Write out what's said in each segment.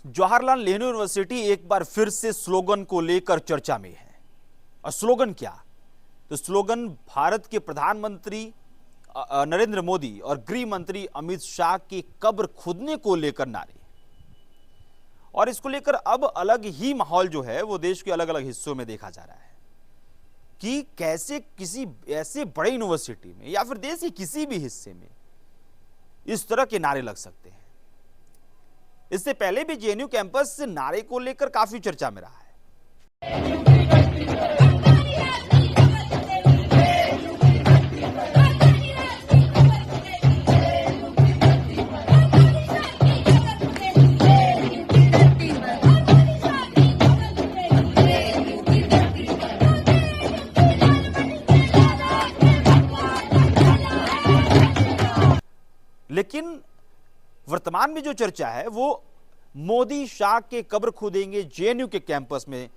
Jawaharlal Nehru university एक बार फिर से स्लोगन को लेकर चर्चा में है। और स्लोगन क्या? तो स्लोगन भारत के प्रधानमंत्री नरेंद्र मोदी और गृह मंत्री अमित शाह की कब्र खुदने को लेकर नारे। और इसको लेकर अब अलग ही माहौल जो है वो देश के अलग अलग हिस्सों में देखा जा रहा है कि कैसे किसी ऐसे बड़े यूनिवर्सिटी में या फिर देश के किसी भी हिस्से में इस तरह के नारे लग सकते हैं। इससे पहले भी जेएनयू कैंपस से नारे को लेकर काफी चर्चा में रहा है। लेकिन वर्तमान में जो चर्चा है वो मोदी शाह के कब्र खोदेंगे जेएनयू के कैंपस में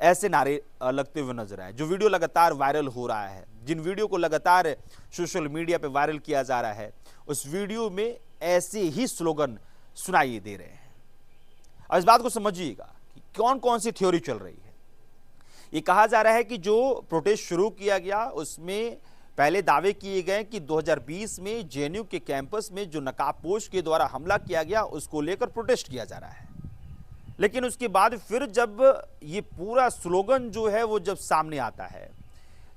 ऐसे नारे लगते हुए नजर आए। जो वीडियो लगातार वायरल हो रहा है, जिन वीडियो को लगातार सोशल मीडिया पे वायरल किया जा रहा है, उस वीडियो में ऐसे ही स्लोगन सुनाई दे रहे हैं। और इस बात को समझिएगा कि कौन कौन सी थ्योरी चल रही है। ये कहा जा रहा है कि जो प्रोटेस्ट शुरू किया गया उसमें पहले दावे किए गए कि 2020 में जेएनयू के कैंपस में जो नकाबपोश के द्वारा हमला किया गया उसको लेकर प्रोटेस्ट किया जा रहा है। लेकिन उसके बाद फिर जब ये पूरा स्लोगन जो है वो जब सामने आता है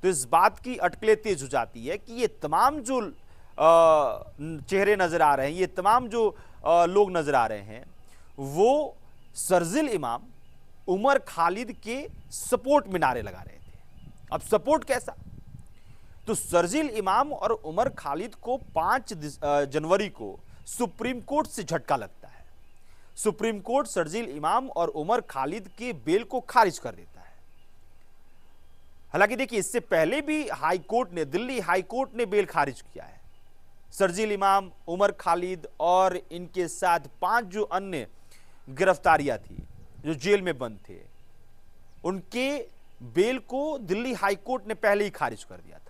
तो इस बात की अटकलें तेज हो जाती है कि ये तमाम जो चेहरे नजर आ रहे हैं, ये तमाम जो लोग नजर आ रहे हैं, वो शर्जील इमाम उमर खालिद के सपोर्ट में नारे लगा रहे थे। अब सपोर्ट कैसा? तो शर्जील इमाम और उमर खालिद को 5 जनवरी को सुप्रीम कोर्ट से झटका लगता है। सुप्रीम कोर्ट शर्जील इमाम और उमर खालिद के बेल को खारिज कर देता है। हालांकि देखिए, इससे पहले भी हाई कोर्ट ने, दिल्ली हाई कोर्ट ने बेल खारिज किया है। शर्जील इमाम, उमर खालिद और इनके साथ 5 जो अन्य गिरफ्तारियां थी, जो जेल में बंद थे, उनके बेल को दिल्ली हाई कोर्ट ने पहले ही खारिज कर दिया था।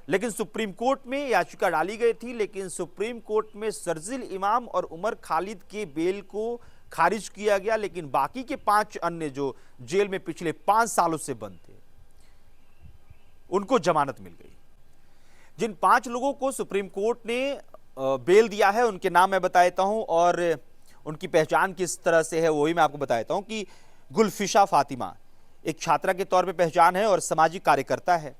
लेकिन सुप्रीम कोर्ट में याचिका डाली गई थी, लेकिन सुप्रीम कोर्ट में शर्जील इमाम और उमर खालिद के बेल को खारिज किया गया। लेकिन बाकी के 5 अन्य जो जेल में पिछले 5 सालों से बंद थे, उनको जमानत मिल गई। जिन 5 लोगों को सुप्रीम कोर्ट ने बेल दिया है उनके नाम मैं बता देता हूं और उनकी पहचान किस तरह से है वही मैं आपको बता देता हूं कि गुलफिशा फातिमा एक छात्रा के तौर पे पहचान है और सामाजिक कार्यकर्ता है।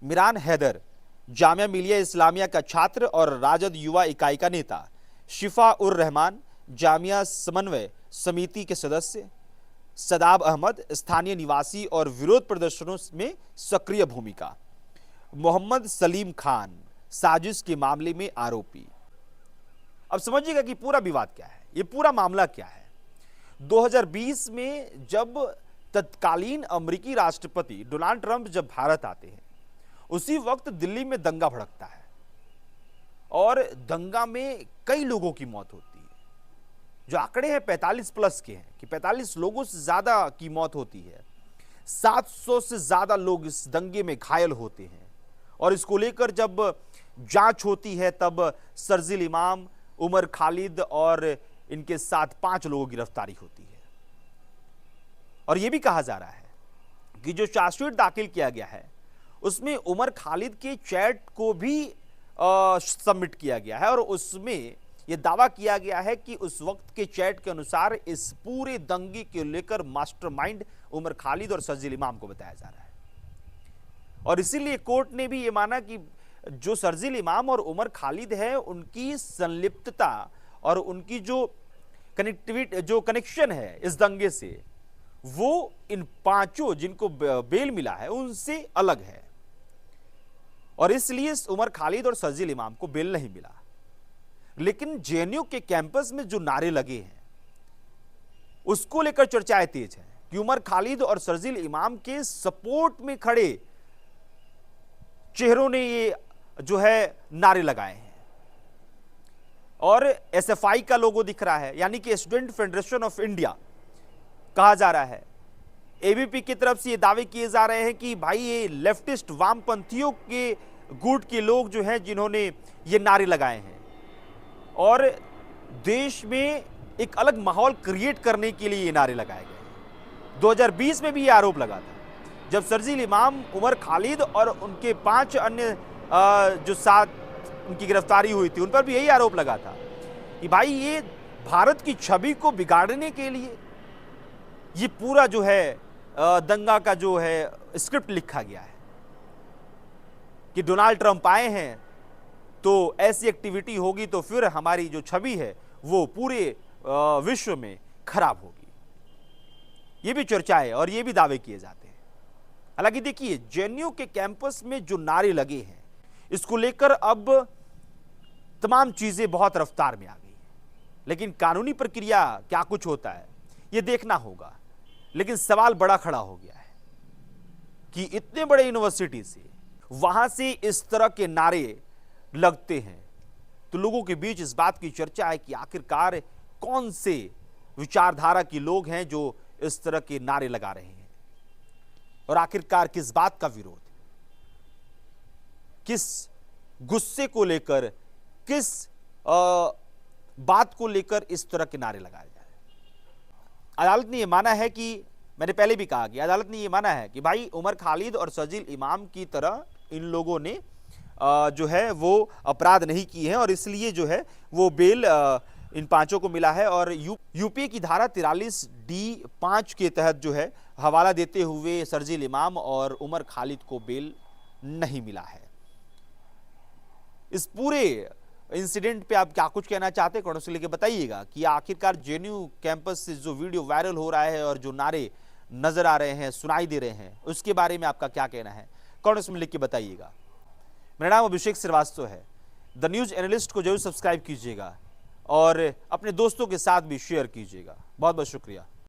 मिरान हैदर जामिया मिलिया इस्लामिया का छात्र और राजद युवा इकाई का नेता। शिफा उर रहमान जामिया समन्वय समिति के सदस्य। सदाब अहमद स्थानीय निवासी और विरोध प्रदर्शनों में सक्रिय भूमिका। मोहम्मद सलीम खान साजिश के मामले में आरोपी। अब समझिएगा कि पूरा विवाद क्या है, ये पूरा मामला क्या है। 2020 में जब तत्कालीन अमेरिकी राष्ट्रपति डोनाल्ड ट्रंप जब भारत आते हैं, उसी वक्त दिल्ली में दंगा भड़कता है और दंगा में कई लोगों की मौत होती है। जो आंकड़े हैं 45 प्लस के हैं कि 45 लोगों से ज्यादा की मौत होती है। 700 से ज्यादा लोग इस दंगे में घायल होते हैं। और इसको लेकर जब जांच होती है तब शर्जील इमाम, उमर खालिद और इनके साथ 5 लोगों की गिरफ्तारी होती है। और यह भी कहा जा रहा है कि जो चार्जशीट दाखिल किया गया है उसमें उमर खालिद के चैट को भी सबमिट किया गया है और उसमें यह दावा किया गया है कि उस वक्त के चैट के अनुसार इस पूरे दंगे को लेकर मास्टरमाइंड उमर खालिद और शर्जील इमाम को बताया जा रहा है। और इसीलिए कोर्ट ने भी यह माना कि जो शर्जील इमाम और उमर खालिद है उनकी संलिप्तता और उनकी जो कनेक्टिविटी, जो कनेक्शन है इस दंगे से, वो इन 5 जिनको बेल मिला है उनसे अलग है। और इसलिए उमर खालिद और शर्जील इमाम को बेल नहीं मिला। लेकिन जेएनयू के कैंपस में जो नारे लगे हैं उसको लेकर चर्चाएं तेज हैं कि उमर खालिद और शर्जील इमाम के सपोर्ट में खड़े चेहरों ने ये जो है नारे लगाए हैं। और एसएफआई का लोगो दिख रहा है, यानी कि स्टूडेंट फेडरेशन ऑफ इंडिया कहा जा रहा है। एबीपी की तरफ से ये दावे किए जा रहे हैं कि भाई ये लेफ्टिस्ट वामपंथियों के गुट के लोग जो हैं जिन्होंने ये नारे लगाए हैं। और देश में एक अलग माहौल क्रिएट करने के लिए ये नारे लगाए गए। 2020 में भी ये आरोप लगा था जब शर्जील इमाम, उमर खालिद और उनके 5 अन्य जो साथ उनकी गिरफ्तारी हुई थी, उन पर भी यही आरोप लगा था कि भाई ये भारत की छवि को बिगाड़ने के लिए ये पूरा जो है दंगा का जो है स्क्रिप्ट लिखा गया है कि डोनाल्ड ट्रंप आए हैं तो ऐसी एक्टिविटी होगी तो फिर हमारी जो छवि है वो पूरे विश्व में खराब होगी। ये भी चर्चाएं और ये भी दावे किए जाते हैं। हालांकि देखिए, जेएनयू के कैंपस में जो नारे लगे हैं, इसको लेकर अब तमाम चीजें बहुत रफ्तार में आ गई हैं, लेकिन कानूनी प्रक्रिया क्या कुछ होता है ये देखना होगा। लेकिन सवाल बड़ा खड़ा हो गया है कि इतने बड़े यूनिवर्सिटी से वहां से इस तरह के नारे लगते हैं तो लोगों के बीच इस बात की चर्चा है कि आखिरकार कौन से विचारधारा के लोग हैं जो इस तरह के नारे लगा रहे हैं और आखिरकार किस बात का विरोध, किस गुस्से को लेकर, किस बात को लेकर इस तरह के नारे लगाए जा रहे हैं। अदालत ने यह माना है कि, मैंने पहले भी कहा कि अदालत ने यह माना है कि भाई उमर खालिद और शर्जील इमाम की तरह इन लोगों ने जो है वो अपराध नहीं किए हैं और इसलिए जो है वो बेल इन पांचों को मिला है। और यूपीए की धारा 43D(5) के तहत जो है हवाला देते हुए शर्जील इमाम और उमर खालिद को बेल नहीं मिला है। इस पूरे इंसिडेंट पे आप क्या कुछ कहना चाहते हैं, कमेंट से लेके बताइएगा कि आखिरकार जेएनयू कैंपस से जो वीडियो वायरल हो रहा है और जो नारे नजर आ रहे हैं, सुनाई दे रहे हैं, उसके बारे में आपका क्या कहना है, कमेंट में लिख के बताइएगा। मेरा नाम अभिषेक श्रीवास्तव है। द न्यूज एनालिस्ट को जरूर सब्सक्राइब कीजिएगा और अपने दोस्तों के साथ भी शेयर कीजिएगा। बहुत बहुत शुक्रिया।